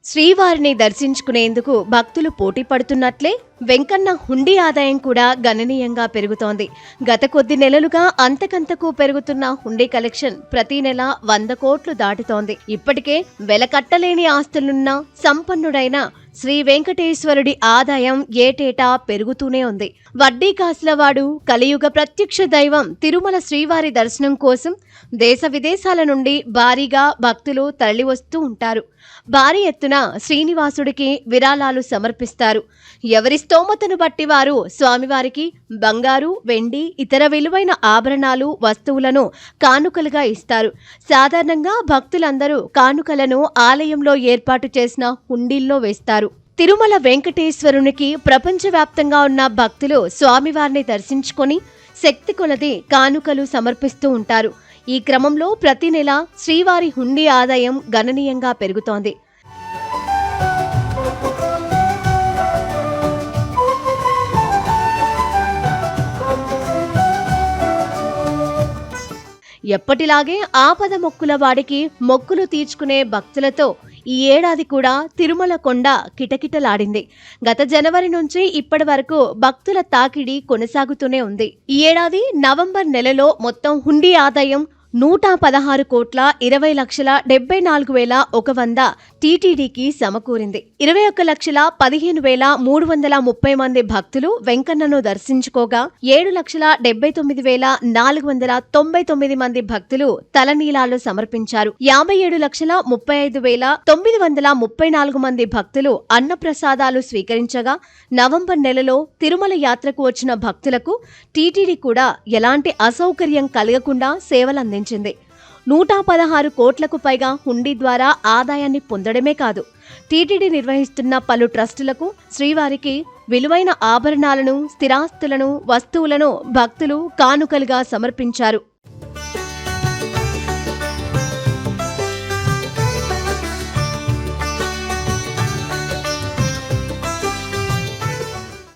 శ్రీవారిని దర్శించుకునేందుకు భక్తులు పోటీ పడుతున్నట్లే వెంకన్న హుండీ ఆదాయం కూడా గణనీయంగా పెరుగుతోంది. గత కొద్ది నెలలుగా అంతకంతకు పెరుగుతున్న హుండీ కలెక్షన్ ప్రతి నెల 100 కోట్లు దాటుతోంది. ఇప్పటికే వెలకట్టలేని ఆస్తులున్న సంపన్నుడైన శ్రీ వెంకటేశ్వరుడి ఆదాయం ఏటేటా పెరుగుతూనే ఉంది. వడ్డీ కాసులవాడు, కలియుగ ప్రత్యక్ష దైవం తిరుమల శ్రీవారి దర్శనం కోసం దేశ విదేశాల నుండి భారీగా భక్తులు తరలివస్తూ ఉంటారు. భారీ ఎత్తున శ్రీనివాసుడికి విరాళాలు సమర్పిస్తారు. ఎవరి స్తోమతను బట్టి వారు స్వామివారికి బంగారు, వెండి, ఇతర విలువైన ఆభరణాలు, వస్తువులను కానుకలుగా ఇస్తారు. సాధారణంగా భక్తులందరూ కానుకలను ఆలయంలో ఏర్పాటు చేసిన హుండీల్లో వేస్తారు. తిరుమల వెంకటేశ్వరునికి ప్రపంచవ్యాప్తంగా ఉన్న భక్తులు స్వామివారిని దర్శించుకొని శక్తి కొలది కానుకలు సమర్పిస్తూ ఉంటారు. ఈ క్రమంలో ప్రతి నెల శ్రీవారి హుండీ ఆదాయం గణనీయంగా పెరుగుతోంది. ఎప్పటిలాగే ఆపద మొక్కుల వాడికి మొక్కులు తీర్చుకునే భక్తులతో ఈ ఏడాది కూడా తిరుమల కొండ కిటకిటలాడింది. గత జనవరి నుంచి ఇప్పటి వరకు భక్తుల తాకిడి కొనసాగుతూనే ఉంది. ఈ ఏడాది నవంబర్ నెలలో మొత్తం హుండీ ఆదాయం 116,20,74,100 టీటీడీకి సమకూరింది. 21,15,330 మంది భక్తులు వెంకన్నను దర్శించుకోగా 7,79,499 మంది భక్తులు తలనీలాలు సమర్పించారు. 57,35,934 మంది భక్తులు అన్నప్రసాదాలు స్వీకరించగా నవంబర్ నెలలో తిరుమల యాత్రకు వచ్చిన భక్తులకు టీటీడీ కూడా ఎలాంటి అసౌకర్యం కలగకుండా సేవలందించింది. 116 కోట్లకు పైగా హుండీ ద్వారా ఆదాయాన్ని పొందడమే కాదు, టీటీడీ నిర్వహిస్తున్న పలు ట్రస్టులకు శ్రీవారికి విలువైన ఆభరణాలను, స్థిరాస్తులను, వస్తువులను భక్తులు కానుకలుగా సమర్పించారు.